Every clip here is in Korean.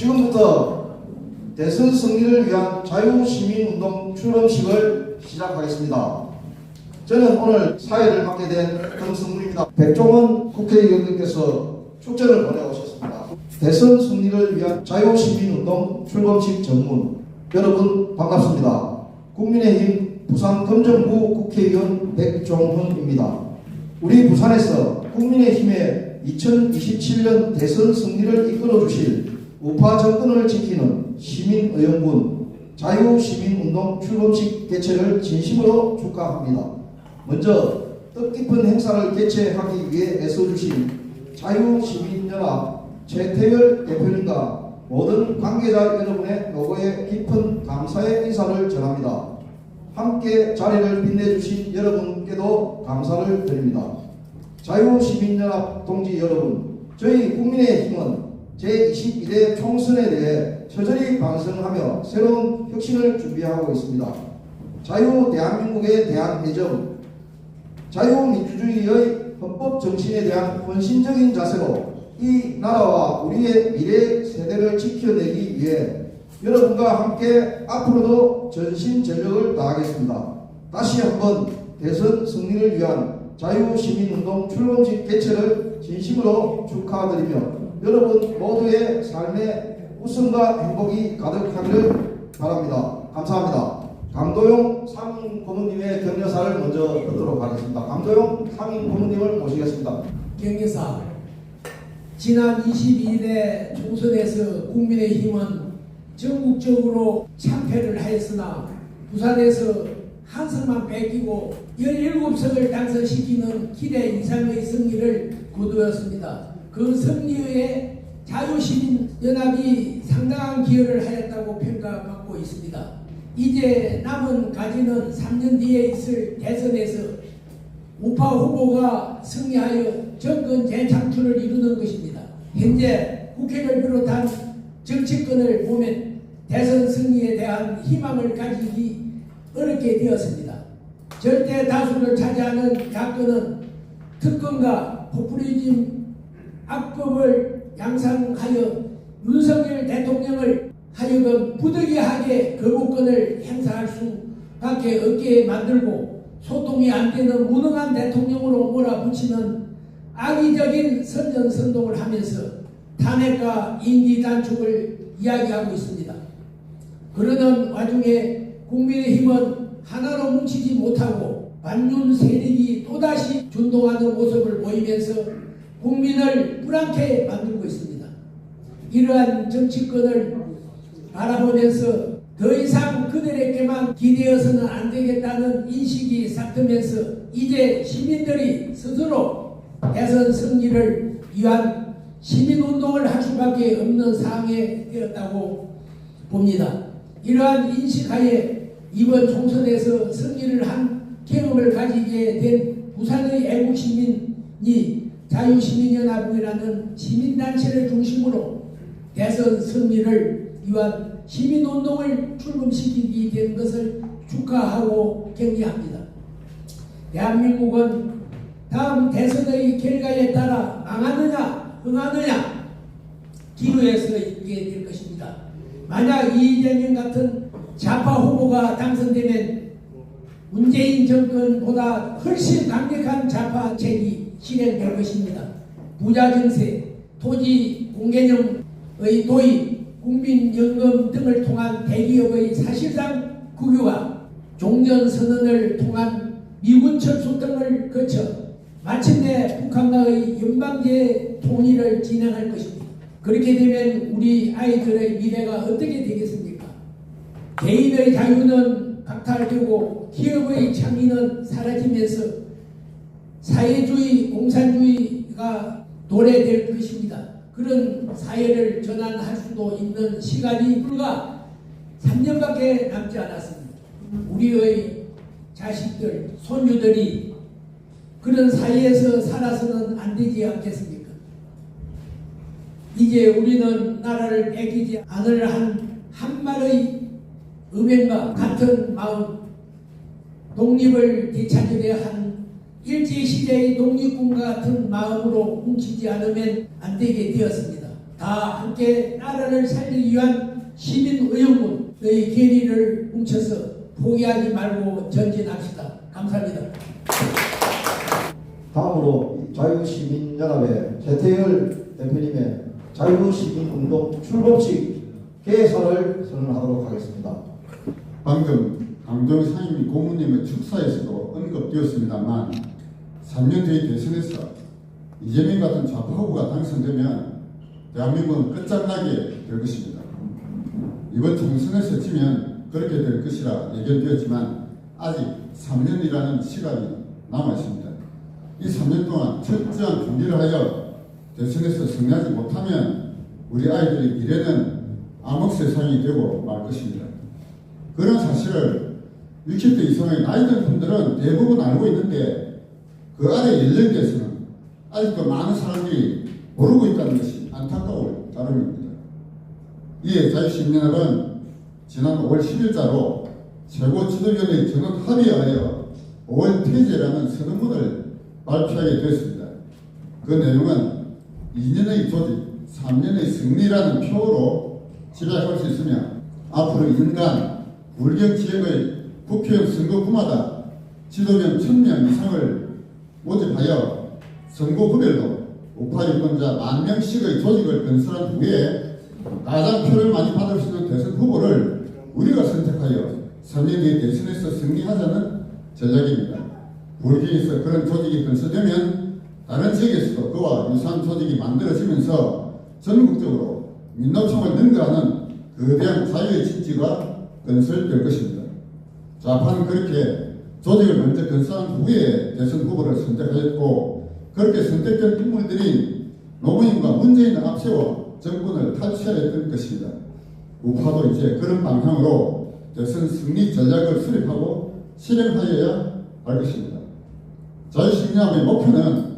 지금부터 대선 승리를 위한 자유시민운동 출범식을 시작하겠습니다. 저는 오늘 사회를 맡게 된 금승문입니다. 백종원 국회의원님께서 축전을 보내오셨습니다. 대선 승리를 위한 자유시민운동 출범식 전문, 여러분 반갑습니다. 국민의힘 부산 금정구 국회의원 백종훈입니다. 우리 부산에서 국민의힘의 2027년 대선 승리를 이끌어주실 우파 정권을 지키는 시민의원군 자유시민운동 출범식 개최를 진심으로 축하합니다. 먼저 뜻깊은 행사를 개최하기 위해 애써주신 자유시민연합 최태열 대표님과 모든 관계자 여러분의 노고에 깊은 감사의 인사를 전합니다. 함께 자리를 빛내주신 여러분께도 감사를 드립니다. 자유시민연합 동지 여러분, 저희 국민의힘은 제22대 총선에 대해 처절히 반성하며 새로운 혁신을 준비하고 있습니다. 자유대한민국에 대한 애정, 자유민주주의의 헌법 정신에 대한 헌신적인 자세로 이 나라와 우리의 미래 세대를 지켜내기 위해 여러분과 함께 앞으로도 전심전력을 다하겠습니다. 다시 한번 대선 승리를 위한 자유시민운동 출범식 개최를 진심으로 축하드리며 여러분 모두의 삶에 웃음과 행복이 가득하기를 바랍니다. 감사합니다. 강도용 상임고문님의 격려사를 먼저 듣도록 하겠습니다. 강도용 상임고문님을 모시겠습니다. 격려사, 지난 22일에 총선에서 국민의힘은 전국적으로 참패를 하였으나 부산에서 한 석만 뺏기고 17석을 당선시키는 기대 이상의 승리를 거두었습니다. 그 승리에 자유시민연합이 상당한 기여를 하였다고 평가받고 있습니다. 이제 남은 과제는 3년 뒤에 있을 대선에서 우파 후보가 승리하여 정권 재창출을 이루는 것입니다. 현재 국회를 비롯한 정치권을 보면 대선 승리에 대한 희망을 가지기 어렵게 되었습니다. 절대 다수를 차지하는 야권은 특권과 포퓰리즘 악법을 양상하여 윤석열 대통령을 하여금 부득이하게 거부권을 행사할 수밖에 없게 만들고 소통이 안 되는 무능한 대통령으로 몰아붙이는 악의적인 선전선동을 하면서 탄핵과 임기 단축을 이야기하고 있습니다. 그러는 와중에 국민의힘은 하나로 뭉치지 못하고 반윤 세력이 또다시 준동하는 모습을 보이면서 국민을 불안케 만들고 있습니다. 이러한 정치권을 바라보면서 더 이상 그들에게만 기대어서는 안 되겠다는 인식이 싹트면서 이제 시민들이 스스로 대선 승리를 위한 시민운동을 할 수밖에 없는 상황에 되었다고 봅니다. 이러한 인식하에 이번 총선에서 승리를 한 경험을 가지게 된 부산의 애국시민이 자유시민연합이라는 시민단체를 중심으로 대선 승리를 위한 시민운동을 출범시키게 된 것을 축하하고 격려합니다. 대한민국은 다음 대선의 결과에 따라 망하느냐 흥하느냐 기로에 서 있게 될 것입니다. 만약 이재명 같은 좌파 후보가 당선되면 문재인 정권보다 훨씬 강력한 좌파책이 실행될 것입니다. 부자 증세, 토지 공개념의 도입, 국민연금 등을 통한 대기업의 사실상 국유화, 종전선언을 통한 미군 철수 등을 거쳐 마침내 북한과의 연방제 통일을 진행할 것입니다. 그렇게 되면 우리 아이들의 미래가 어떻게 되겠습니까? 개인의 자유는 박탈되고 기업의 창의는 사라지면서 사회주의, 공산주의가 도래될 것입니다. 그런 사회를 전환할 수도 있는 시간이 불과 3년밖에 남지 않았습니다. 우리의 자식들, 손주들이 그런 사회에서 살아서는 안 되지 않겠습니까? 이제 우리는 나라를 뺏기지 않을 한 말의 의명과 같은 마음, 독립을 되찾으려 한 일제시대의 독립군과 같은 마음으로 뭉치지 않으면 안 되게 되었습니다. 다 함께 나라를 살리기 위한 시민의용군의 계리를 뭉쳐서 포기하지 말고 전진합시다. 감사합니다. 다음으로 자유시민연합의 최태열 대표님의 자유시민운동 출범식 개설을 선언하도록 하겠습니다. 방금 강정 상임 고문님의 축사에서도 언급되었습니다만 3년 뒤의 대선에서 이재명 같은 좌파 후보가 당선되면 대한민국은 끝장나게 될 것입니다. 이번 총선에서 지면 그렇게 될 것이라 예견되었지만 아직 3년이라는 시간이 남아 있습니다. 이 3년 동안 철저한 준비를 하여 대선에서 승리하지 못하면 우리 아이들의 미래는 암흑 세상이 되고 말 것입니다. 그런 사실을 60대 이상의 나이 든 분들은 대부분 알고 있는데 그 아래 연령대에서는 아직도 많은 사람들이 모르고 있다는 것이 안타까울 따름입니다. 이에 자유시민연합은 지난 5월 10일자로 최고 지도위원회의 전원 합의에 하여 5월 퇴제라는 선언문을 발표하게 되었습니다. 그 내용은 2년의 조직, 3년의 승리라는 표어로 집약할 수 있으며 앞으로 인간 불경 지역의 국회의원 선거구마다 지도위원 1000명 이상을 모집하여 선거구별로 우파 유권자 10,000명씩의 조직을 건설한 후에 가장 표를 많이 받을 수 있는 대선 후보를 우리가 선택하여 3년 뒤에 대선에서 승리하자는 전략입니다. 불경에서 그런 조직이 건설되면 다른 지역에서도 그와 유사한 조직이 만들어지면서 전국적으로 민노총을 능가하는 거대한 자유의 진지가 건설될 것입니다. 좌파는 그렇게 조직을 먼저 건설한 후에 대선 후보를 선택하였고 그렇게 선택된 인물들이 노무현과 문재인을 앞세워 정권을 탈취하였던 것입니다. 우파도 이제 그런 방향으로 대선 승리 전략을 수립하고 실행하여야 할 것입니다. 자유시민연합의 목표는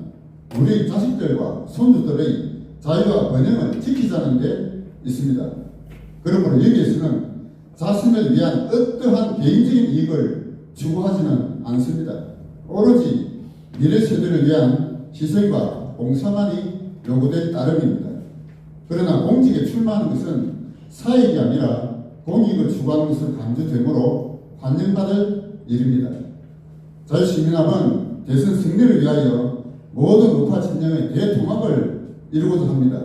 우리 자식들과 손주들의 자유와 번영을 지키자는 데 있습니다. 그러므로 여기에서는 자신을 위한 어떠한 개인적인 이익을 추구하지는 않습니다. 오로지 미래 세대를 위한 희생과 봉사만이 요구될 따름입니다. 그러나 공직에 출마하는 것은 사익이 아니라 공익을 추구하는 것은 강조되므로 환영받을 일입니다. 자유시민연합은 대선 승리를 위하여 모든 우파 진영의 대통합을 이루고자 합니다.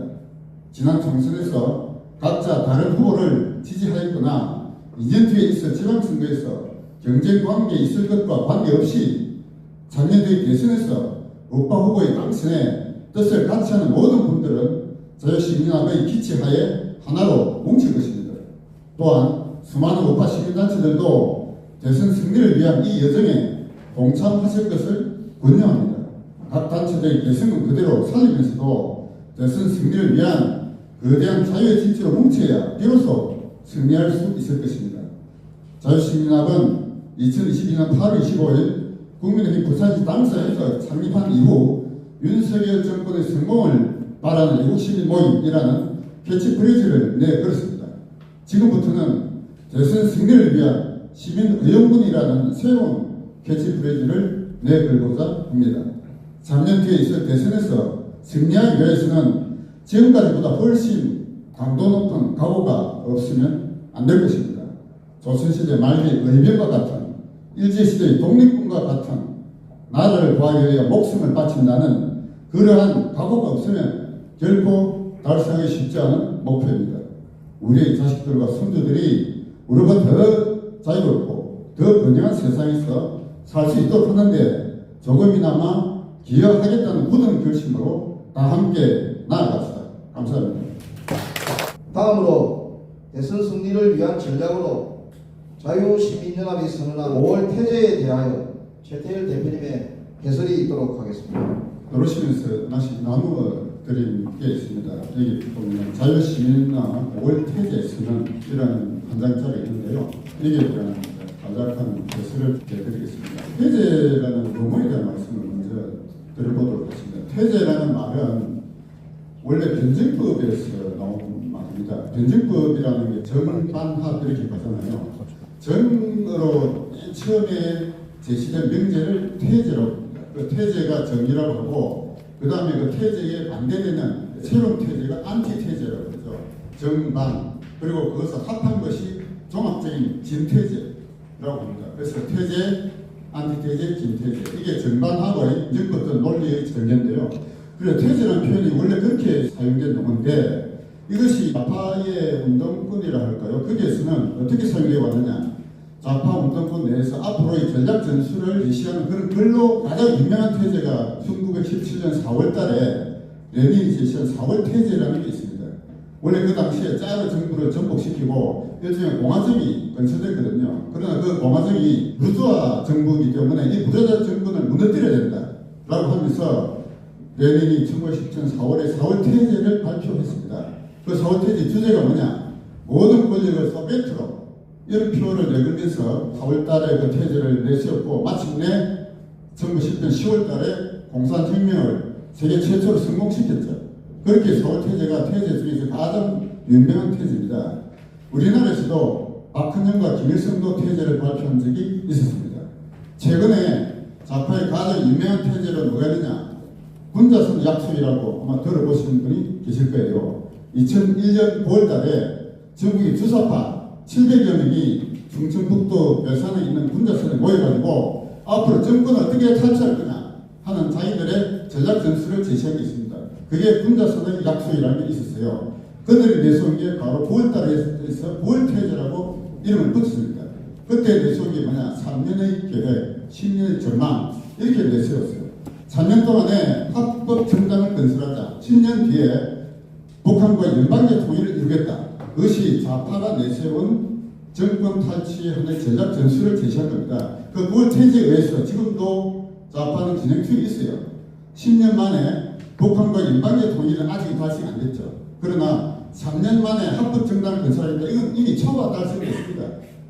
지난 총선에서 각자 다른 후보를 지지하였거나 2년 뒤에 있을 지방선거에서 경쟁 관계에 있을 것과 관계없이 작년 뒤의 대선에서 우파 후보의 당선에 뜻을 같이 하는 모든 분들은 자유시민연합의 기치하에 하나로 뭉칠 것입니다. 또한 수많은 우파 시민단체들도 대선 승리를 위한 이 여정에 동참하실 것을 권유합니다. 각 단체들의 개성은 그대로 살리면서도 대선 승리를 위한 거대한 자유의 진지로 뭉쳐야 비로소 승리할 수 있을 것입니다. 자유시민연합은 2022년 8월 25일 국민의힘 부산시 당사에서 창립한 이후 윤석열 정권의 성공을 바라는 애국시민 모임이라는 캐치프레이즈를 내걸었습니다. 지금부터는 대선 승리를 위한 시민의용군이라는 새로운 캐치프레이즈를 내걸고자 합니다. 3년 뒤에 있을 대선에서 승리하기 위해서는 지금까지보다 훨씬 강도 높은 각오가 없으면 안 될 것입니다. 조선시대 말기의 의병과 같은 일제시대의 독립군과 같은 나라를 구하기 위해 목숨을 바친다는 그러한 각오가 없으면 결코 달성하기 쉽지 않은 목표입니다. 우리의 자식들과 손주들이 우리가 더 자유롭고 더 번영한 세상에서 살 수 있도록 하는데 조금이나마 기여하겠다는 굳은 결심으로 다 함께 나아갑시다. 감사합니다. 다음으로 대선 승리를 위한 전략으로 자유시민연합이 선언한 5월 퇴제에 대하여 최태열 대표님의 해설이 있도록 하겠습니다. 들어오시면서 하나씩 나누어 드린 게 있습니다. 여기 보면 자유시민연합 5월 퇴제 선언이라는 한 장짜리 있는데요. 여기에 대한 간략한 해설을 해드리겠습니다. 퇴제라는 용어에 대한 말씀을 먼저 드려보도록 하겠습니다. 퇴제라는 말은 원래 변증법에서 나온 말입니다. 변증법이라는 게 정반합 이렇게 가잖아요. 정으로 처음에 제시된 명제를 퇴제라고 합니다. 그 퇴제가 정이라고 하고 그 다음에 그 퇴제에 반대되는 새로운 태제가 안티태제라고 그러죠. 정반, 그리고 그것을 합한 것이 종합적인 진태제라고 합니다. 그래서 태제, 안티태제, 진태제, 이게 정반하고의 이제부터 논리의 전개인데요. 그래서 태제라는 표현이 원래 그렇게 사용된 용어인데 이것이 좌파의 운동권이라 할까요? 거기에서는 어떻게 사용되어 왔느냐? 좌파 운동권 내에서 앞으로의 전략 전술을 제시하는 그런 글로 가장 유명한 태제가 1917년 4월 달에 레닌이 제시한 4월 태제라는 게 있습니다. 원래 그 당시에 짜르 정부를 전복시키고 일종의 공화정이 건설됐거든요. 그러나 그 공화정이 부르주아 정부이기 때문에 이 부르주아 정부를 무너뜨려야 된다 라고 하면서 레닌이 1917년 4월에 4월 태제를 발표했습니다. 그 4월 태제 주제가 뭐냐? 모든 권력을 소비에트로 이런 표현을 내걸면서 4월 달에 그 태제를 내세웠고 마침내 1917년 10월 달에 공산혁명을 세계 최초로 성공시켰죠. 그렇게 4월 태제가 태제 중에서 가장 유명한 태제입니다. 우리나라에서도 박헌영과 김일성도 태제를 발표한 적이 있었습니다. 최근에 좌파의 가장 유명한 태제로 뭐가 있느냐? 군자선 약속이라고 아마 들어보신 분이 계실 거예요. 2001년 9월달에 전국의 주사파 700여 명이 충청북도 별산에 있는 군자선에 모여가지고 앞으로 정권을 어떻게 탈취할 거냐 하는 자기들의 전략 전술을 제시한 게 있습니다. 그게 군자선의 약속이라는 게 있었어요. 그들이 내세운 게 바로 9월달에 해서 9월태제라고 이름을 붙였습니다. 그때 내세운 게 뭐냐? 3년의 계획, 10년의 전망 이렇게 내세웠어요. 3년 동안에 합법 정당을 건설하자. 10년 뒤에 북한과 연방제 통일을 이루겠다. 그것이 좌파가 내세운 정권 탈취하는 전략 전술을 제시한 겁니다. 그 9월 태제에 의해서 지금도 좌파는 진행 중에 있어요. 10년 만에 북한과 연방제 통일은 아직 달성이 안 됐죠. 그러나 3년 만에 합법 정당을 건설하겠다. 이건 이미 초과 달성됐습니다.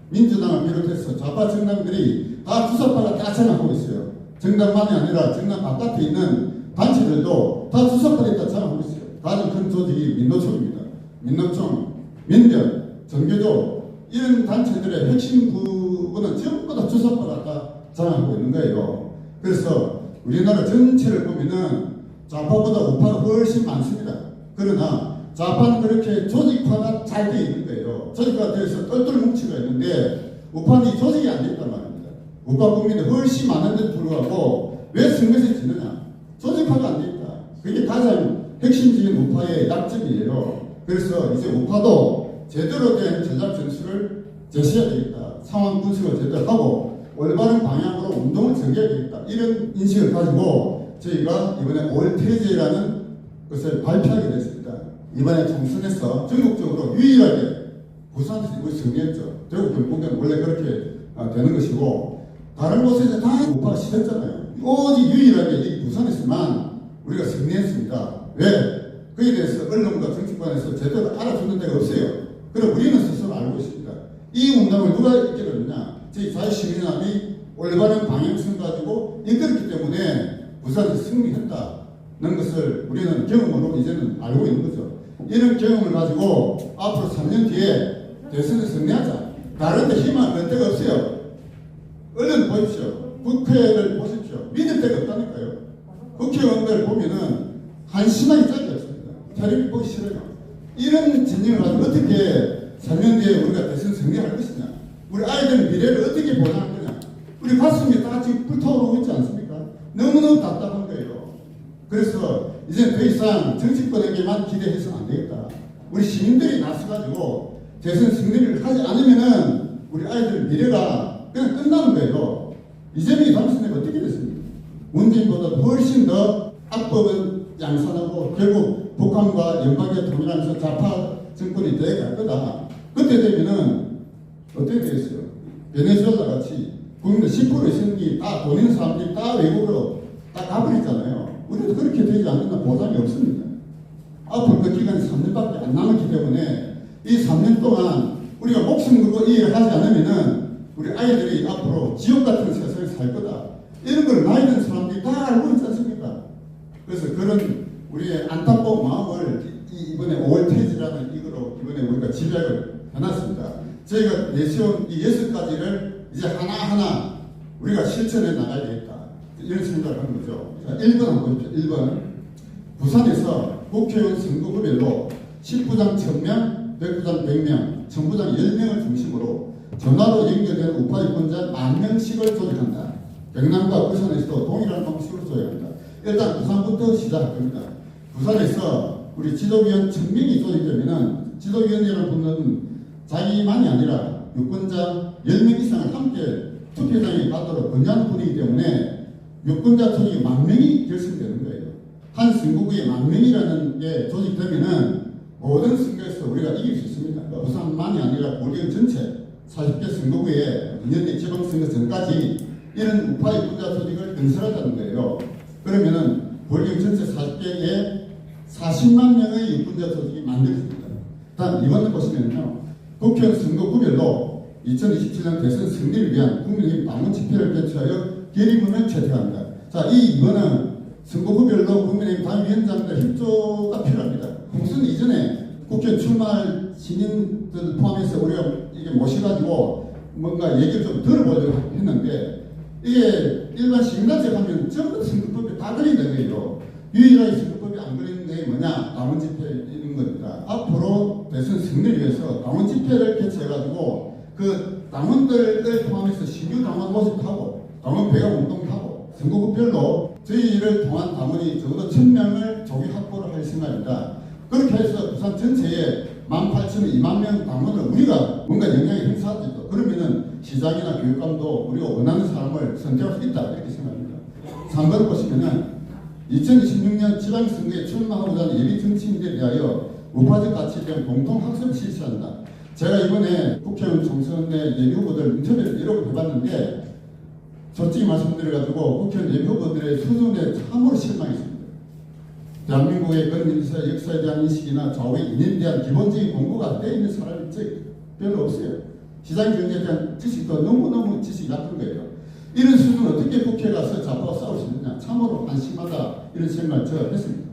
민주당을 비롯해서 좌파 정당들이 다 주사파가 다 장악하고 있어요. 정당만이 아니라 정당 바깥에 있는 단체들도 다 주사파들이 다 장악하고 있어요. 가장 큰 조직이 민노총입니다. 민노총, 민변, 전교조 이런 단체들의 핵심 부분은 전부 다 주사파가 다 장악하고 있는 거예요. 그래서 우리나라 전체를 보면은 좌파보다 우파가 훨씬 많습니다. 그러나 좌파는 그렇게 조직화가 잘 되어 있는 거예요. 조직화가 되어서 똘똘 뭉치가 있는데 우파는 이 조직이 안 돼 있단 말입니다. 우파 국민이 훨씬 많은데도 불구하고 왜 선거에서 지느냐? 조직화가 안 돼 있다. 그게 가장 핵심적인 우파의 약점이에요. 그래서 이제 우파도 제대로 된 전략 전술을 제시해야 되겠다. 상황 분석을 제대로 하고 올바른 방향으로 운동을 전개해야 되겠다. 이런 인식을 가지고 저희가 이번에 5월 태제라는 것을 발표하게 됐습니다. 이번에 총선에서 전국적으로 유일하게 부산에서 이걸 승리했죠. 대구 경북은 원래 그렇게 되는 것이고 다른 곳에서 다 우파가 싫었잖아요. 오직 유일하게 이 부산에서만 우리가 승리했습니다. 왜? 그에 대해서 언론과 정치권에서 제대로 알아주는 데가 없어요. 그럼 우리는 스스로 알고 있습니다. 이 운동을 누가 이끌었느냐? 저희 자유시민연합이 올바른 방향성 가지고 이끌었기 때문에 부산에서 승리했다는 것을 우리는 경험으로 이제는 알고 있는 거죠. 이런 경험을 가지고 앞으로 3년 뒤에 대선에 승리하자. 다른 데 희망을 걸 데가 없어요. 언론 보십시오. 국회를 보십시오. 믿을 데가 없다니까요. 국회의원들 보면은 한심하게 짝이 없습니다. 텔레비 보기 싫어요. 이런 진영을 가지고 어떻게 3년 뒤에 우리가 대선 승리할 것이냐? 우리 아이들 미래를 어떻게 보장할 거냐? 우리 가슴이 다 지금 불타오르고 있지 않습니까? 너무너무 답답한 거예요. 그래서 이제 더 이상 정치권에게만 기대해서는 안 되겠다. 우리 시민들이 나서가지고 대선 승리를 하지 않으면은 우리 아이들 미래가 그냥 끝나는 거예요. 이재명이 당선되면 어떻게 됐습니까? 문재인보다 훨씬 더 악법은 양산하고 결국 북한과 연방제 통일하면서 좌파 정권이 되어갈 거다. 그때 되면은 어떻게 되겠어요? 베네수엘라 같이 국민들 10% 이상이 다 돈 있는 사람들이 다 외국으로 다 가버리잖아요. 우리도 그렇게 되지 않는다 보장이 없습니다. 앞으로 그 기간이 3년밖에 안 남았기 때문에 이 3년 동안 우리가 목숨 걸고 이 일을 하지 않으면은 우리 아이들이 앞으로 지옥 같은 세상에 살 거다. 이런 걸 나이 든 사람들이 다 알고 있지 않습니까? 그래서 그런 우리의 안타까운 마음을 이번에 5월 태제라는 이거로 이번에 우리가 집약을 해놨습니다. 저희가 내세운 이 6가지를 이제 하나하나 우리가 실천해 나가야 되겠다. 이런 생각을 하는 거죠. 자, 1번 한번 보십시오. 1번. 부산에서 국회의원 선거구별로 10부장 1000명, 100부장 100명, 정부장 10명을 중심으로 전화로 연결된 우파 유권자 10,000명씩을 조직한다. 경남과 부산에서도 동일한 방식으로 조직한다. 일단 부산부터 시작할 겁니다. 부산에서 우리 지도위원 1000명이 조직되면은 지도위원이라는 분은 자기만이 아니라 유권자 10명 이상을 함께 투표장에 가도록 권유하는 분이기 때문에 유권자 조직이 10,000명이 결성되는 거예요. 한 선거구에 10,000명이라는 게 조직되면은 모든 선거에서 우리가 이길 수 있습니다. 부산만이 아니라 고령 전체 40개 선거구에 2년 뒤 지방선거 전까지 이런 우파 유권자 조직을 건설하자는 거예요. 그러면은 고령 전체 40개에 40만 명의 유권자 조직이 만들어집니다. 다음 이번에 보시면요. 국회의원 선거구별로 2027년 대선 승리를 위한 국민의힘 당원 집회를 개최하여 결의문을 채택합니다. 자, 이번은 선거구별로 국민의힘 당위원장들 협조가 필요합니다. 공선 이전에 국회의원 출마할 신인들 포함해서 우리가 이게 모셔가지고 뭔가 얘기를 좀 들어보려고 했는데 이게 일반 시민단체 하면 전부 선거법에 다 걸린다는 거예요. 유일하게 선거법이 안 걸리는 게 뭐냐? 당원 집회인 겁니다. 앞으로 대선 승리를 위해서 당원 집회를 개최해가지고 그 당원들을 포함해서 신규 당원 모집하고 당원 배가 운동하고 선거구별로 저희를 통한 당원이 적어도 1,000명을 조기 확보를 할 생각입니다. 그렇게 해서 부산 전체에 18,000명, 20,000명 당원을 우리가 뭔가 영향을 행사할 수 있다. 그러면은 시장이나 교육감도 우리가 원하는 사람을 선택할 수 있다. 이렇게 생각합니다. 3번 보시면은 2026년 지방선거에 출마하고자 하는 예비 정치인들에 대하여 우파적 가치에 대한 공통학습을 실시한다. 제가 이번에 국회의원 총선의 예비 후보들 인터뷰를 여러 번 해봤는데 솔직히 말씀드려가지고 국회의원 예비 후보들의 수준에 참으로 실망했습니다. 대한민국의 그런 역사에 대한 인식이나 좌우의 인연에 대한 기본적인 공부가 되어 있는 사람이 별로 없어요. 시장 경제에 대한 지식도 너무너무 지식이 낮은 거예요. 이런 수준은 어떻게 국회에 가서 좌파와 싸울 수 있느냐. 참으로 한심하다 이런 생각을 제가 했습니다.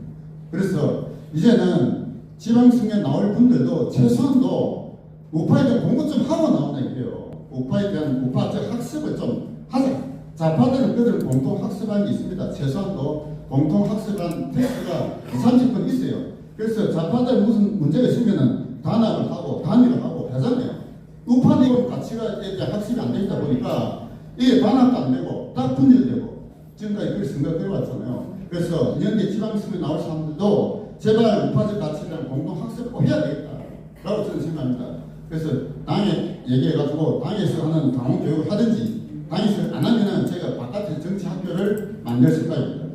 그래서 이제는 지방선거에 나올 분들도 최소한도 우파에 대한 공부 좀 하고 나오나 이게요. 우파에 대한 우파적 학습을 좀 하자. 좌파들은 그들 공통 학습하는 게 있습니다. 최소한도 공통 학습한 테스트가 30분 있어요. 그래서 좌파들 무슨 문제가 있으면은 단합을 하고 단일을 하고 하잖아요. 우파는 가치가 대한 학습이 안 되다 보니까 이게 단합도 안 되고 딱 분열되고 지금까지 그렇게 생각해 왔잖아요. 그래서 연대 지방선거에 나올 사람들도 제발 우파적 가치에 대한 공동 학습을 꼭 해야 되겠다라고 저는 생각합니다. 그래서 당에 얘기해가지고 당에서 하는 당원 교육을 하든지 당에서 안 하면은 제가 바깥에 정치 학교를 만들 생각입니다.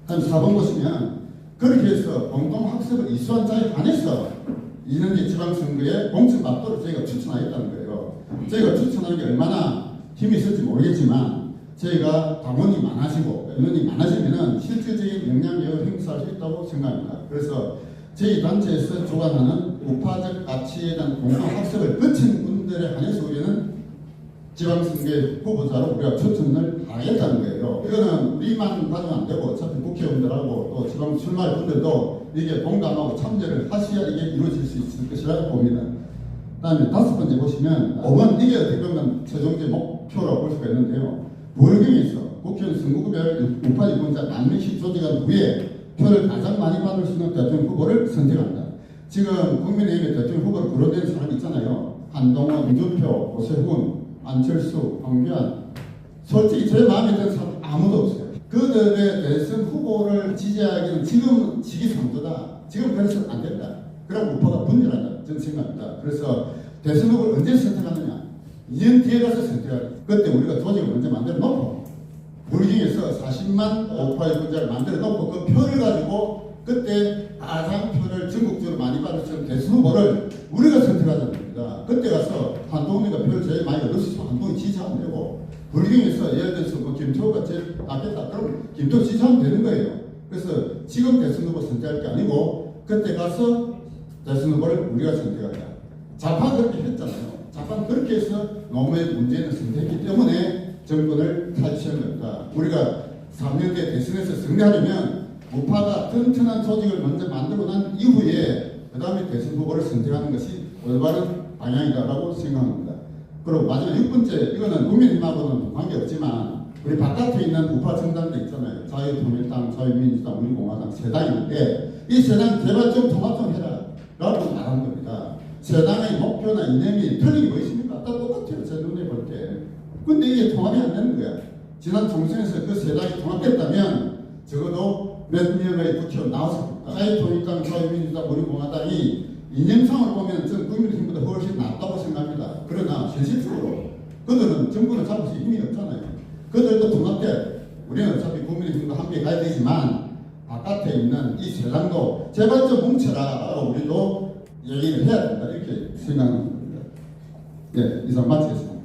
다음 4번 보시면 그렇게 해서 공동 학습을 이수한 자에 한해서 이년대 지방선거에 공천 받도록 저희가 추천하겠다는 거예요. 저희가 추천하는 게 얼마나 힘이 있을지 모르겠지만 저희가 당원이 많아지고 인원이 많아지면은 실질적인 영향력을 행사할 수 있다고 생각합니다. 그래서 저희 단체에서 주관하는 우파적 가치에 대한 공동 학습을 거친 분들에 한해서 우리는 지방선거의 후보자로 우리가 추천을 하겠다는 거예요. 이거는 우리만 가지면 안 되고 어차피 국회의원들하고 또 지방 출마할 분들도 이게 공감하고 참여를 하셔야 이게 이루어질 수 있을 것이라고 봅니다. 다음에 5번째 보시면 5번 이게 어떻게 보면 최종적 목표라고 볼 수가 있는데요. 부울경에서 국회의원 선거구별 우파 유권자 10,000명씩 조직한 후에 표를 가장 많이 받을 수 있는 대통령 후보를 선택한다. 지금 국민의힘의 대통령 후보로 거론되는 사람이 있잖아요. 한동훈, 홍준표, 오세훈, 안철수, 황교안. 솔직히 제 마음에 드는 사람 아무도 없어요. 그들의 대선 후보를 지지하기는 지금 시기상조다. 지금 그래서 안 된다. 그럼 우파가 분열한다. 저는 생각합니다. 그래서 대선 후보를 언제 선택하느냐. 2년 뒤에 가서 선택하자. 그때 우리가 조직을 먼저 만들어 놓고 우리 중에서 40만 우파 유권자를 만들어 놓고 그 표를 가지고 그때 가장 표를 전국적으로 많이 받을 수 있는 대선 후보를 우리가 선택하자는 겁니다. 그때 가서 한동훈이가 표를 제일 많이 얻을 수 있으면 한동훈이 지지하면 되고 불경에서 예를 들어서 뭐 김태호가 제일 낫겠다. 그럼 김태호 지지하면 되는 거예요. 그래서 지금 대선 후보 선택할 게 아니고 그때 가서 대선 후보를 우리가 선택하자. 좌파 그렇게 했잖아요. 좌파 그렇게 해서 노무현 문재인을 선택했기 때문에 정권을 탈취한 겁니다. 우리가 3년 뒤에 대선에서 승리하려면 우파가 튼튼한 조직을 먼저 만들고 난 이후에 그 다음에 대선 후보를 선택하는 것이 올바른 방향이다라고 생각합니다. 그리고 마지막 6번째 이거는 국민의힘하고는 관계없지만 우리 바깥에 있는 우파 정당들 있잖아요. 자유통일당, 자유민주당, 우리공화당 세 당이 있는데 이 세당 제발 좀 통합 좀 해라 라고 말한 겁니다. 세당의 목표나 이념이 틀린 게 뭐 있습니까? 다 똑같아요. 제 눈에 볼 때. 근데 이게 통합이 안 되는 거야. 지난 총선에서 그 세당이 통합됐다면 적어도 몇 명의 국회의원 나와서 자유통일당, 자유민주당, 우리공화당이 이념상을 보면 전 국민의힘보다 훨씬 낫다고 생각합니다. 그러나 현실적으로 그들은 정부를 잡을 수 힘이 없잖아요. 그들도 통합돼. 우리는 어차피 국민의힘과 함께 가야 되지만 바깥에 있는 이 세상도 제발 좀 뭉쳐라. 우리도 얘기를 해야 된다. 이렇게 생각합니다. 네, 이상 마치겠습니다.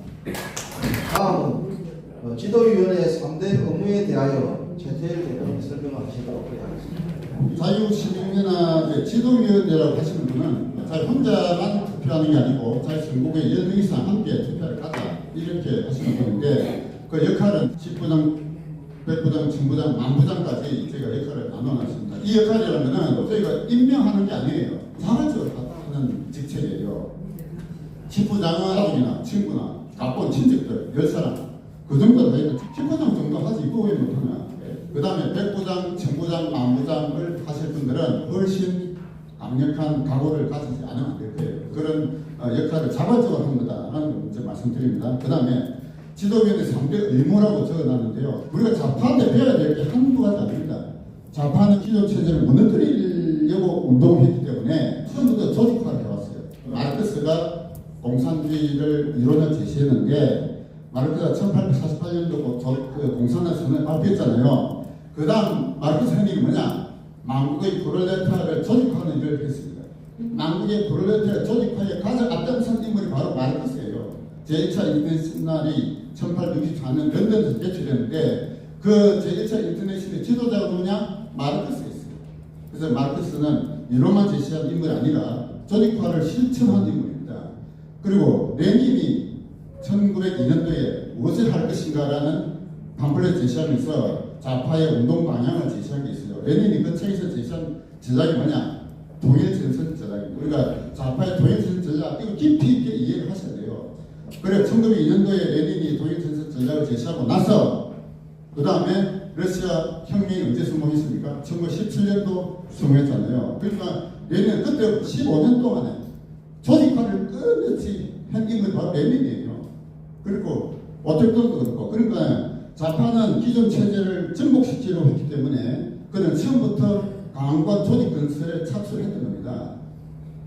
다음은 지도위원회 3대 업무에 대하여 최태일 대표님 설명하시도록 하겠습니다. 자유시민연합의 지도위원회라고 하시는 분은 자기 혼자만 투표하는 게 아니고 자기 전국에 10명 이상 함께 투표를 가자 이렇게 하시는 분인데 그 역할은 10부장, 100부장, 1000부장, 10,000부장까지 저희가 역할을 나눠놨습니다. 이 역할이라는 것은 저희가 임명하는 게 아니에요. 자발적으로 하는 직책이에요. 10부장은 가족이나 친구나 가까운 친척들 10사람 그 정도 되면 10부장 정도 하지 이거 왜 못하냐. 그 다음에 100부장, 1000부장, 10,000부장을 하실 분들은 훨씬 강력한 각오를 가지지 않으면 안 될 거예요. 그런 역할을 자발적으로 한 거다라는 걸 말씀드립니다. 그 다음에 지도위원회 3대 의무라고 적어놨는데요. 우리가 좌파한테 배워야 될 게 한두 가지 아닙니다. 좌파는 기존 체제를 무너뜨리려고 운동했기 때문에 처음부터 조직화를 해왔어요. 마르크스가 공산주의를 이론을 제시했는데 마르크스가 1848년도 공산화 선언을 발표했잖아요. 그 다음 마르크스 행위가 뭐냐? 만국의 프롤레타를 조직화하는 일을 했습니다. 만국의 프롤레타를 조직화에 가장 앞장선 인물이 바로 마르크스예요. 제1차 인터내셔널이 1864년 런던에서 개최됐는데 그 제1차 인터내셔널의 지도자가 누구냐? 마르크스였어요. 그래서 마르크스는 이론만 제시한 인물이 아니라 조직화를 실천한 인물입니다. 그리고 레닌이 1902년도에 무엇을 할 것인가라는 팜플렛 제시하면서 좌파의 운동 방향을 제시한 게 있어요. 레닌이 그 책에서 제시한 전략이 뭐냐? 통일전선 전략입니다. 우리가 좌파의 통일전선 전략 이거 깊이 있게 이해를 하셔야 돼요. 그래 1902년도에 레닌이 통일전선 전략을 제시하고 나서 그 다음에 러시아 혁명이 언제 성공했습니까? 1917년도 성공했잖아요. 그러니까 레닌은 그때 15년 동안에 조직화를 끝없이 한 인물이 바로 레닌이에요. 그리고 오택돈도 그렇고 그러니까 좌파는 기존 체제를 정복시키려고 했기 때문에 그는 처음부터 강과 조직 건설에 착수를 했던 겁니다.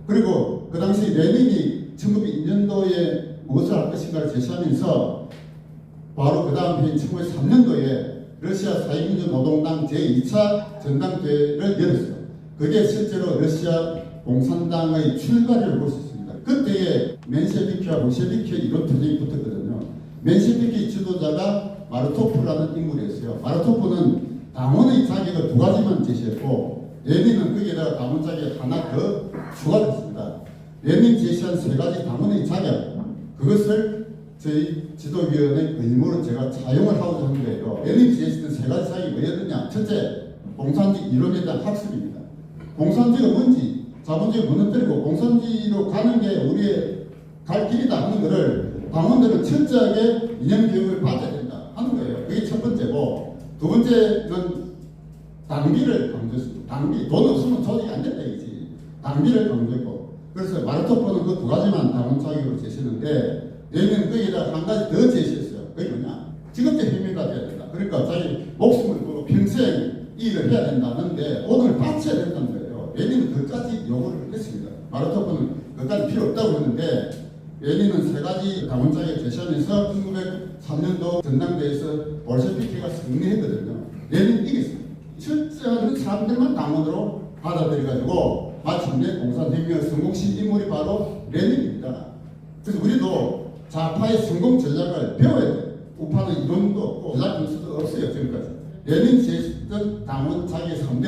그리고 그 당시 레닌이 1902년도에 무엇을 할 것인가를 제시하면서 바로 그 다음 해인 1903년도에 러시아 사회민주 노동당 제2차 전당대회를 열었어요. 그게 실제로 러시아 공산당의 출발을 볼 수 있습니다. 그때에 멘셰비키와 볼셰비키의 이론 투쟁이 붙었거든요. 멘셰비키 지도자가 마르토프라는 인물이었어요. 마르토프는 당원의 자격을 두 가지만 제시했고 레닌은 거기에다가 당원 자격 하나 더 추가했습니다. 레닌 제시한 세 가지 당원의 자격 그것을 저희 지도위원회 의무로 제가 차용을 하고자 하는 거예요. 레닌 제시했던 세 가지 자격이 뭐였느냐? 첫째, 공산주의 이론에 대한 학습입니다. 공산주의가 뭔지 자본주의 무너뜨리고 공산주의로 가는 게 우리의 갈 길이다 하는 것을 당원들은 철저하게 이념 교육을 받아야 된다 하는 거예요. 그게 첫 번째고 두 번째는 당비를 강조했습니다. 당비 돈 없으면 조직이 안 된다 이지. 당비를 강조했고 그래서 마르토프는 그 두 가지만 당원 자격으로 제시했는데 레닌은 거기에다 한 가지 더 제시했어요. 그게 뭐냐? 직업적 혁명가 돼야 된다. 그러니까 자기 목숨을 걸고 평생 이 일을 해야 된다는데 돈을 바쳐야 된다는 거예요. 레닌은 그까지 요구를 했습니다. 마르토프는 그까지 필요 없다고 했는데 레닌은 세 가지 당원 자격을 제시하면서 1903년도 전당대회에서 볼셰비키가 승리했거든요. 레닌 이겼어요. 철저한 사람들만 당원으로 받아들여가지고 마침내 공산혁명을 성공시킨 인물이 바로 레닌입니다. 그래서 우리도 좌파의 성공 전략을 배워야 돼요. 우파는 이론도 없고 전략 분수도 없어요. 지금까지. 레닌 제시했던 당원 자격의 3대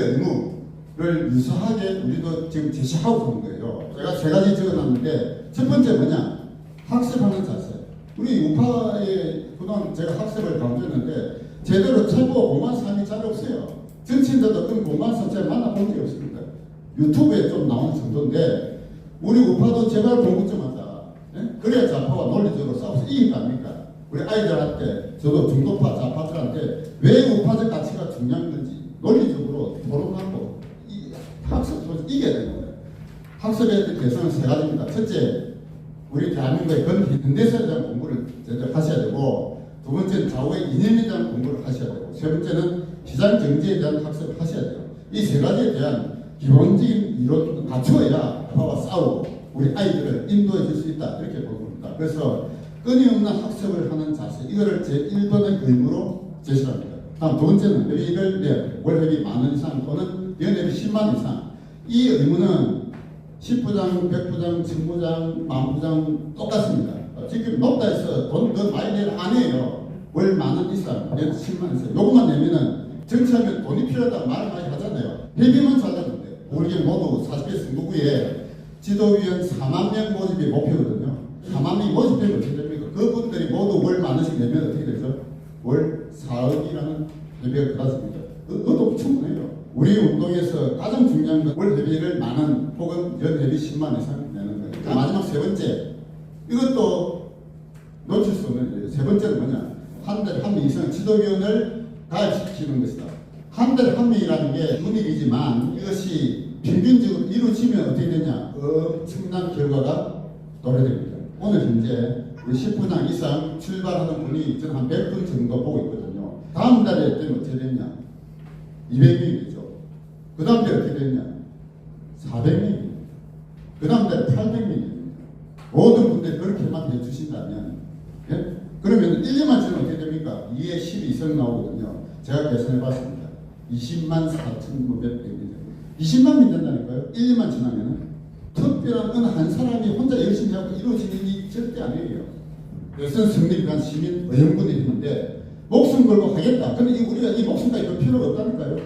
의무를 유사하게 우리도 지금 제시하고 있는 거예요. 제가 세 가지 적어놨는데 첫 번째 뭐냐? 학습하는 자세. 우리 우파에 그동안 제가 학습을 강조했는데 제대로 체포 공부한 사람이 잘 없어요. 정치인들도 그런 공부한 사람 만나본 적이 없습니다. 유튜브에 좀 나오는 정도인데 우리 우파도 제발 공부 좀 하자. 네? 그래야 좌파와 논리적으로 싸워서 이길 거 아닙니까? 우리 아이들한테 저도 중도파 좌파들한테 왜 우파적 가치가 중요한 건지 논리적으로 토론하고 학습 학습에 대한 개선은 세 가지입니다. 첫째, 우리 대한민국의 근현대사에 대한 공부를 제대로 하셔야 되고, 두 번째는 좌우의 이념에 대한 공부를 하셔야 되고, 세 번째는 시장 경제에 대한 학습을 하셔야 돼요. 이 세 가지에 대한 기본적인 이론을 갖추어야 아빠와 싸우고 우리 아이들을 인도해 줄 수 있다, 이렇게 보는 겁니다. 그래서 끊임없는 학습을 하는 자세, 이거를 제1번의 의무로 제시합니다. 다음 두 번째는 회비를 내야 돼요. 월 회비 10,000원 이상 또는 연회비 10만 이상. 이 의무는 10부장, 100부장, 1000부장, 10,000부장 똑같습니다. 지금 높다 해서 돈 더 많이 내라 안 해요. 월 10,000원 이상, 연 10만 이상. 요것만 내면은 정치하면 돈이 필요하다고 말을 많이 하잖아요. 회비만 찾았는데 우리 모두 40개 선거구에 지도위원 4만 명 모집이 목표거든요. 4만 명이 모집되면 어떻게 됩니까? 그분들이 모두 월 10,000원씩 내면 어떻게 되죠? 월 4억이라는 회비가 들어왔습니다. 그것도 충분해요. 우리 운동에서 가장 중요한 건 월 회비를 10,000원 혹은 연 회비 10만 이상 내는 거예요. 마지막 세 번째, 이것도 놓칠 수 없는 일이에요. 세 번째는 뭐냐? 한 달에 한 명 이상 지도위원을 가입시키는 것이다. 한 달에 한 명이라는 게 문익이지만 이것이 평균적으로 이루어지면 어떻게 되냐? 엄청난 결과가 도래됩니다. 오늘 현재 10분당 이상 출발하는 분이 저는 한 100분 정도 보고 있거든요. 다음 달에 되면 어떻게 되냐? 200명이 되죠. 그 다음 달에 어떻게 되냐? 400명이. 그 다음 달에 800명이. 모든 분들이 그렇게만 해주신다면, 예? 그러면 1년만 지나면 어떻게 됩니까? 2에 12성 나오거든요. 제가 계산해봤습니다. 20만 4,900명이. 20만 명 된다니까요. 1년만 지나면 특별한 어느 한 사람이 혼자 열심히 하고 이루어지는 일이 절대 아니에요. 그래서 성립이 간 시민 의원군이 있는데 목숨 걸고 하겠다. 근데 우리가 이 목숨까지 그 필요가 없다니까요.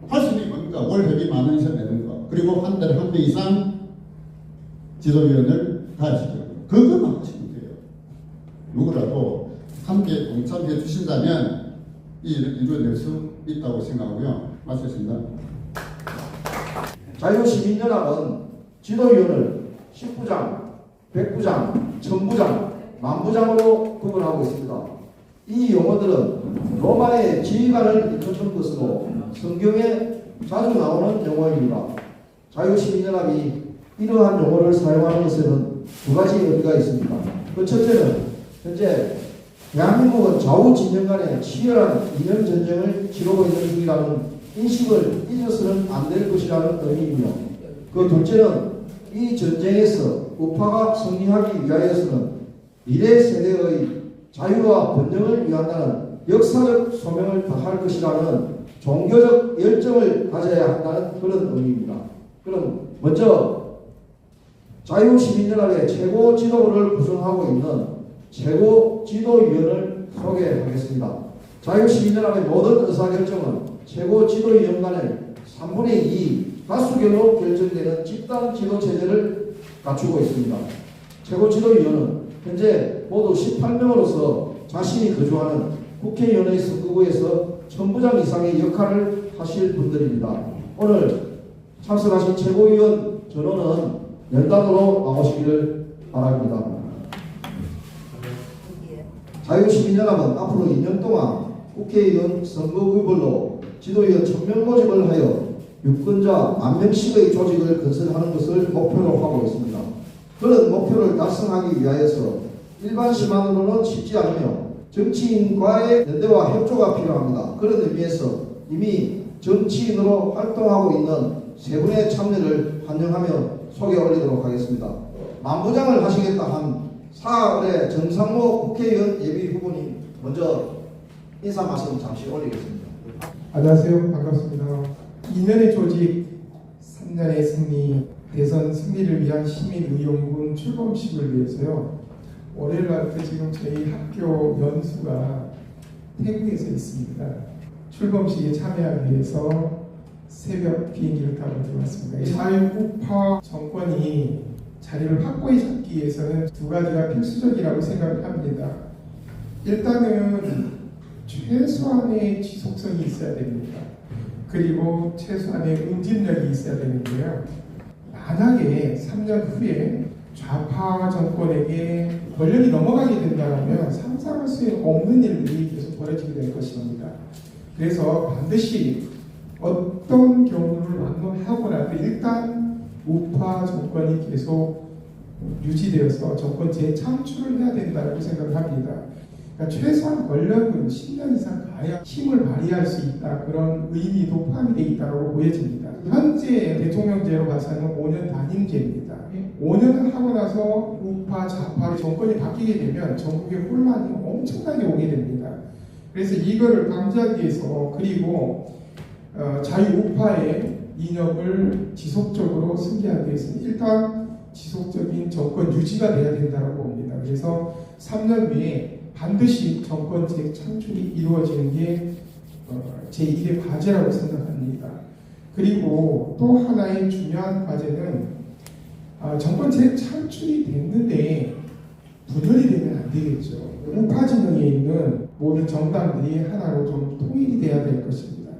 할 수 있는 게 뭡니까? 월 회비 10,000원 이상 내는 거. 그리고 한 달에 한 명 이상 지도위원을 가입시켜요. 그것만 하시면 돼요. 누구라도 함께 동참해 주신다면 이 일을 이루어낼 수 있다고 생각하고요. 마치겠습니다. 자유시민연합은 지도위원을 10부장, 100부장, 1000부장, 10,000부장으로 구분하고 있습니다. 이 용어들은 로마의 지휘관을 일컫는 것으로 성경에 자주 나오는 용어입니다. 자유시민연합이 이러한 용어를 사용하는 것에는 두 가지 의미가 있습니다. 그 첫째는 현재 대한민국은 좌우 진영 간의 치열한 이념 전쟁을 치르고 있는 중이라는 인식을 잊어서는 안 될 것이라는 의미이며, 그 둘째는 이 전쟁에서 우파가 승리하기 위하여서는 미래 세대의 자유와 번영을 위한다는 역사적 소명을 다할 것이라는 종교적 열정을 가져야 한다는 그런 의미입니다. 그럼 먼저 자유시민연합의 최고 지도부를 구성하고 있는 최고 지도위원을 소개하겠습니다. 자유시민연합의 모든 의사결정은 최고 지도위원 간의 3분의 2 다수결로 결정되는 집단 지도체제를 갖추고 있습니다. 최고 지도위원은 현재 모두 18명으로서 자신이 거주하는 국회의원의 선거구에서 1000부장 이상의 역할을 하실 분들입니다. 오늘 참석하신 최고위원 전원은 연단으로 나오시기를 바랍니다. 자유시민연합은 앞으로 2년 동안 국회의원 선거구별로 지도위원 1000명 모집을 하여 유권자 10,000명씩의 조직을 건설하는 것을 목표로 하고 있습니다. 그런 목표를 달성하기 위하여서 일반 시민으로는 쉽지 않으며 정치인과의 연대와 협조가 필요합니다. 그런 의미에서 이미 정치인으로 활동하고 있는 세 분의 참여를 환영하며 소개 올리도록 하겠습니다. 10,000부장을 하시겠다 한 사흘의 정상모 국회의원 예비 후보님 먼저 인사 말씀 잠시 올리겠습니다. 안녕하세요. 반갑습니다. 2년의 조직, 3년의 승리, 대선 승리를 위한 시민의용군 출범식을 위해서요. 월요일 날부터 지금 저희 학교 연수가 태국에서 있습니다. 출범식에 참여하기 위해서 새벽 비행기를 타고 들어왔습니다. 자유우파 정권이 자리를 확고히 잡기 위해서는 두 가지가 필수적이라고 생각을 합니다. 일단은 최소한의 지속성이 있어야 됩니다. 그리고 최소한의 응집력이 있어야 되는데요. 만약에 3년 후에 좌파 정권에게 권력이 넘어가게 된다면 상상할 수 없는 일들이 계속 벌어지게 될 것입니다. 그래서 반드시 어떤 경우를 막론하고라도 일단 우파 정권이 계속 유지되어서 정권 재창출을 해야 된다고 생각을 합니다. 그러니까 최소한 권력은 10년 이상 가야 힘을 발휘할 수 있다, 그런 의미도 포함이 되어 있다고 보여집니다. 현재 대통령제로 봐서는 5년 단임제입니다. 5년을 하고 나서 우파 좌파로 정권이 바뀌게 되면 전국에 혼란이 엄청나게 오게 됩니다. 그래서 이거를 방지하기 위해서, 그리고 자유우파의 이념을 지속적으로 승계하기 위해서는 일단 지속적인 정권 유지가 돼야 된다고 봅니다. 그래서 3년 후에 반드시 정권 재창출이 이루어지는 게 제1의 과제라고 생각합니다. 그리고 또 하나의 중요한 과제는 정권 재창출이 됐는데 분열이 되면 안 되겠죠. 우파 진영에 있는 모든 정당들이 하나로 좀 통일이 돼야 될 것입니다.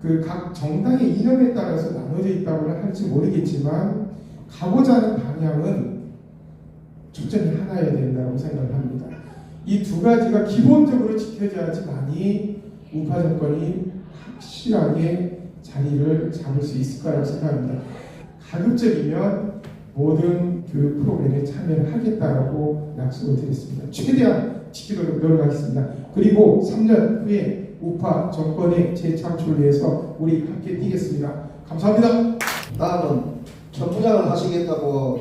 그 각 정당의 이념에 따라서 나눠져 있다고 할지 모르겠지만 가고자 하는 방향은 초점이 하나여야 된다고 생각합니다. 이 두 가지가 기본적으로 지켜져야지만이 우파 정권이 확실하게 자리를 잡을 수 있을 거라고 생각합니다. 가급적이면 모든 교육 프로그램에 참여를 하겠다고 약속을 드렸습니다. 최대한 지키도록 노력하겠습니다. 그리고 3년 후에 우파 정권의 재창출을 위해서 우리 함께 뛰겠습니다. 감사합니다. 다음은 천부장을 하시겠다고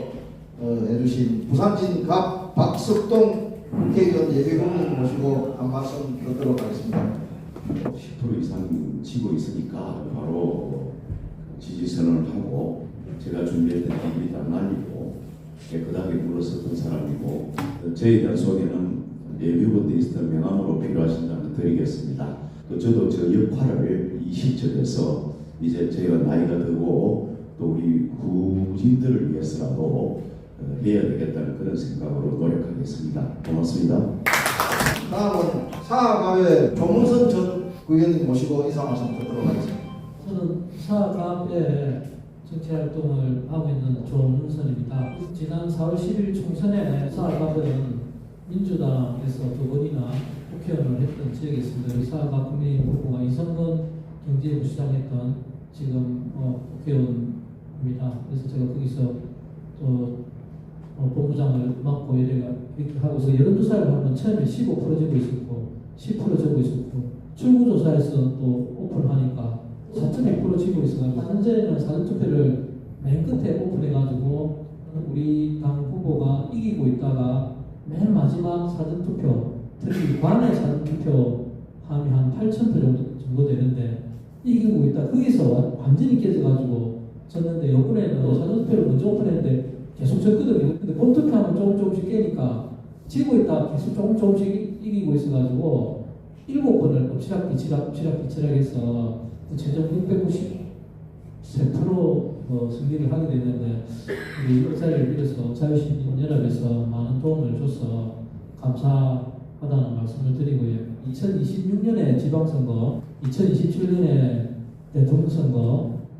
해주신 부산진 갑 박석동 국회의원 예비고문 모시고 한 말씀 듣도록 하겠습니다. 10% 이상 지고 있으니까 바로 지지 선언을 하고 제가 준비했던 얘기를 다 날리고 깨끗하게 물러섰던 사람이고 저에 대한 소개는 예비후보들이 있을 명함으로 필요하신다면 드리겠습니다. 또 저도 저 역할을 이 시점에서 이제 저희가 나이가 들고 또 우리 후진들을 위해서라도 해야 되겠다는 그런 생각으로 노력하겠습니다. 고맙습니다. 다음은 사학가회 조문선 전 의원님 모시고 인사 말씀 듣도록 하겠습니다. 저는 사갑에 정치활동을 하고 있는 조문선입니다. 지난 4월 10일 총선에 사갑은 민주당에서 두 번이나 국회의원을 했던 지역에 있습니다. 우리 사갑 국민의힘 후보가 이성근 경제부시장 했던 지금 국회의원입니다. 그래서 제가 거기서 또 본부장을 맡고 이렇게 하고서 12살을 하면 처음에 15% 지고 있었고 10% 지고 있었고 출구조사에서 또 오픈하니까 4.2% 지고 있어가지고 현재는 사전투표를 맨 끝에 오픈해가지고 우리 당 후보가 이기고 있다가 맨 마지막 사전투표, 특히 관내 사전투표 함이 한 8,000표 정도 되는데 이기고 있다. 거기서 완전히 깨져가지고 졌는데 이번에는 사전투표를 먼저 오픈했는데 계속 졌거든요. 근데 본투표하면 조금씩 깨니까 지고 있다 계속 조금씩 이기고 있어가지고 7번을 엎치락뒤치락 해서 최종 693% 승리를 하게 됐는데 우리 역사를 빌어서 자유시민연합에서 많은 도움을 줘서 감사하다는 말씀을 드리고요. 2026년에 지방선거, 2027년에 대통령선거,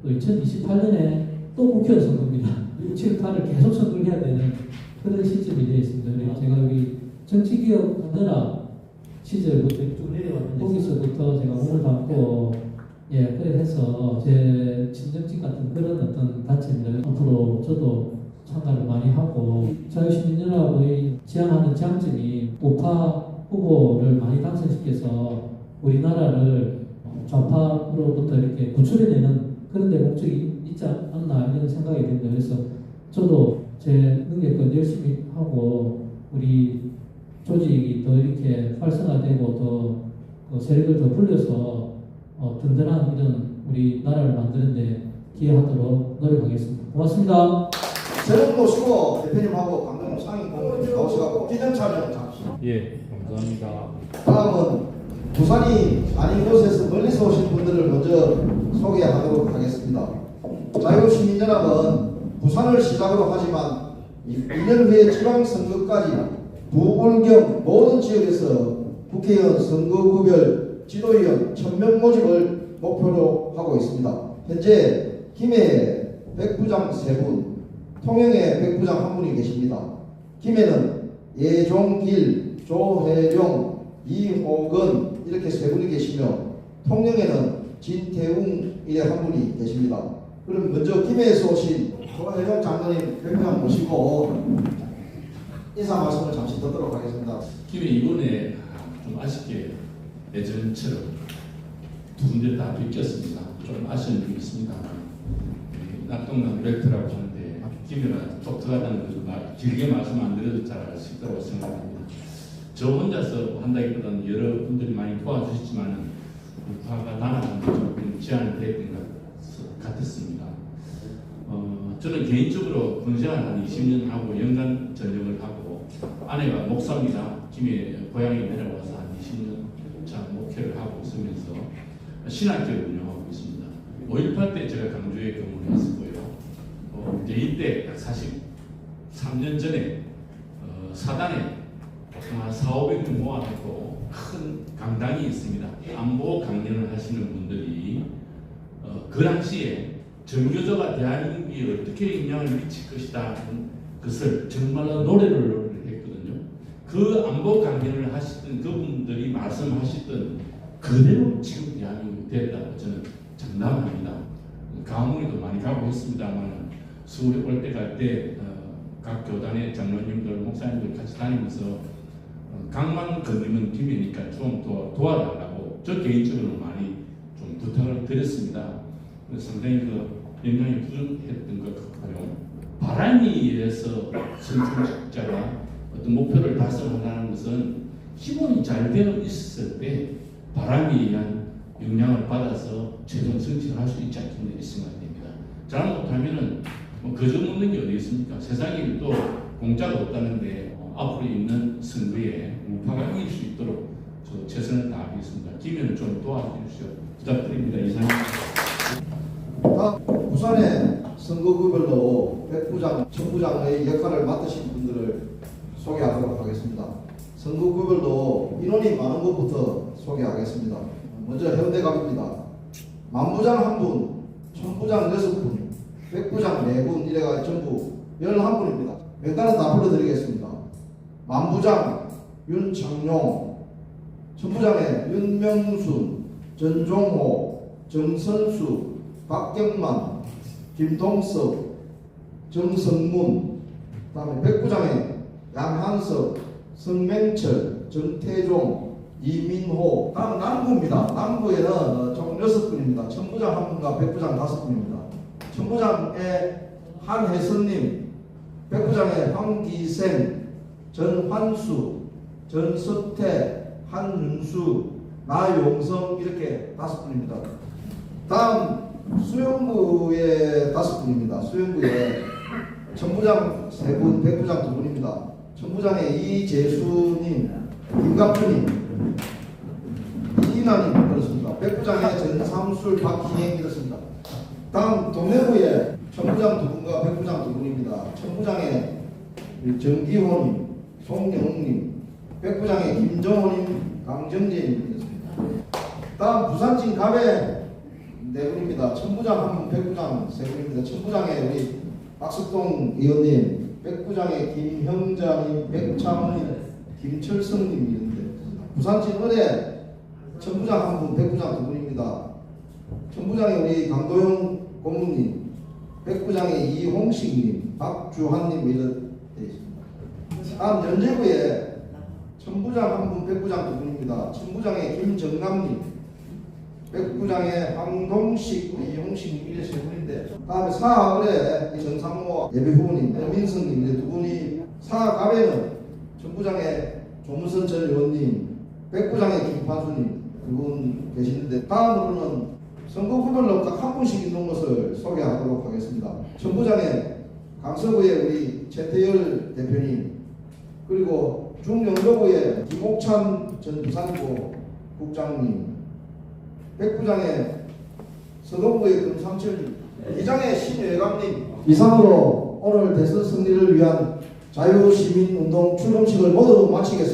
또 2028년에 또 국회의원 선거입니다. 6, 7, 8을 계속 선거를 해야 되는 그런 시점이 되어 있습니다. 제가 여기 정치기업 연합 시절부터 쭉 내려왔는데 거기서부터 제가 몸을 담고 그래서 제 친정집 같은 그런 어떤 단체입니다. 앞으로 저도 참가를 많이 하고 자유시민연합의 지향하는 장점이 우파 후보를 많이 당선시켜서 우리나라를 좌파로부터 이렇게 구출해내는 그런 데 목적이 있지 않나 이런 생각이 듭니다. 그래서 저도 제 능력껏 열심히 하고 우리 조직이 더 이렇게 활성화되고 더 세력을 더 불려서 든든한 이런 우리 나라를 만드는데 기여하도록 노력하겠습니다. 고맙습니다. 세분 모시고 대표님하고 강동 상임고문님 나오시고 기념촬영 잠시. 예, 감사합니다. 다음은 부산이 아닌 곳에서 멀리서 오신 분들을 먼저 소개하도록 하겠습니다. 자유시민연합은 부산을 시작으로 하지만 2년 후에 지방선거까지 부울경 모든 지역에서 국회의원 선거구별 지도위원 1000명 모집을 목표로 하고 있습니다. 현재 김해에 백부장 3분, 통영에 백부장 1분이 계십니다. 김해는 예종길, 조혜룡, 이호근 이렇게 3분이 계시며 통영에는 진태웅 이래 1분이 계십니다. 그럼 먼저 김해에서 오신 조혜영 장로님 몇 명 모시고 인사 말씀을 잠시 듣도록 하겠습니다. 김에 이번에 좀 아쉽게 예전처럼 두 군데 다 뺏겼습니다. 좀 아쉬운 점이 있습니다. 낙동강 벨트라고 하는데 김이가 독특하다는 것을 길게 말씀 안 드려도 잘 알 수 있다고 생각합니다. 저 혼자서 한다기보다는 여러분들이 많이 도와주셨지만 우파가 나가는 조금 제한이 됐던 것 같았습니다. 저는 개인적으로 군생활 한 20년 하고 연간 전역을 하고 아내가 목사입니다. 김해 고향에 내려와서 한 20년 차 목회를 하고 있으면서 신학교를 운영하고 있습니다. 5.18 때 제가 강주에 근무를 했었고요. 이제 이때 약 43년 전에 사단에 4,500명 모아놓고 큰 강당이 있습니다. 안보 강연을 하시는 분들이 그 당시에 정교조가 대한민국에 어떻게 영향을 미칠 것이다 하는 것을 정말로 노래를 했거든요. 그 안보 강연을 하시던 그분들이 말씀하시던 그대로 지금 대한민국이 됐다고 저는 장담합니다. 강원에도 많이 가고 했습니다만 서울에 올 때 갈 때 각 교단의 장로님들, 목사님들 같이 다니면서 강만 건너면 김이니까 좀 도와달라고 저 개인적으로 많이 좀 부탁을 드렸습니다. 상당히 그 영향이 부족했던 것 같고요. 바람에 의해서 선출직자가 어떤 목표를 달성하는 것은 기본이 잘 되어 있었을 때 바람에 의한 영향을 받아서 최종 성취를 할 수 있지 않겠느냐 생각됩니다. 잘못하면은 뭐 거저먹는 게 어디 있습니까? 세상에 또 공짜가 없다는데 앞으로 있는 선거에 우파가 이길 수 있도록 저 최선을 다하겠습니다. 기면을 좀 도와주십시오. 부탁드립니다. 이상입니다. 부산의 선거구별로 백부장, 천부장의 역할을 맡으신 분들을 소개하도록 하겠습니다. 선거구별로 인원이 많은 것부터 소개하겠습니다. 먼저 해운대갑입니다. 만부장 1분, 천부장 6분, 백부장 4분 이래가 전부 11분입니다. 명단은 다 불러드리겠습니다. 만부장 윤창용, 천부장의 윤명순, 전종호, 정선수, 박경만, 김동석, 정성문, 그다음에 백부장의 양한석, 성맹철, 정태종, 이민호. 다음 남구입니다. 남구에는 총 6분입니다. 천부장 1분과 백부장 5분입니다. 천부장의 한혜선님, 백부장의 황기생, 전환수, 전서태, 한윤수, 나용성 이렇게 5분입니다. 다음 수영부에 5분입니다. 수영부에 천부장 3분, 백부장 2분입니다. 천부장의 이재수님, 김갑주님, 이인하님 그렇습니다. 백부장의 전삼술, 박희행 그렇습니다. 다음 동래부에 천부장 2분과 백부장 2분입니다. 천부장의 정기호님, 송영웅님, 백부장의 김정호님, 강정재님 그렇습니다. 다음 부산진 갑에 4분입니다. 천부장 1분, 백부장 3분입니다. 천부장의 우리 박석동 의원님, 백부장의 김형자님, 백창원님, 김철성님 있는데 부산진 을에 천부장 1분, 백부장 2분입니다. 천부장의 우리 강도영 고문님, 백부장의 이홍식님, 박주환님 이렇게 되어 있습니다. 다음 연제부에 천부장 1분, 백부장 2분입니다. 천부장의 김정남님, 백부장의 황동식, 이홍식님 이래 3분인데 다음에 사을에 정상모 예비후보님, 민성님 이제 2분이 사갑에는 천부장의 조문선 전 의원님, 백부장의 김판수님 2분 계시는데 다음으로는 선거구별로 각 1분씩 있는 것을 소개하도록 하겠습니다. 천부장의 강서구의 우리 최태열 대표님, 그리고 중영도구의 김옥찬 전 부산고 국장님, 백부장의 서동구의 금상철님, 이장의 신외감님. 이상으로 오늘 대선 승리를 위한 자유시민운동 출범식을 모두 마치겠습니다.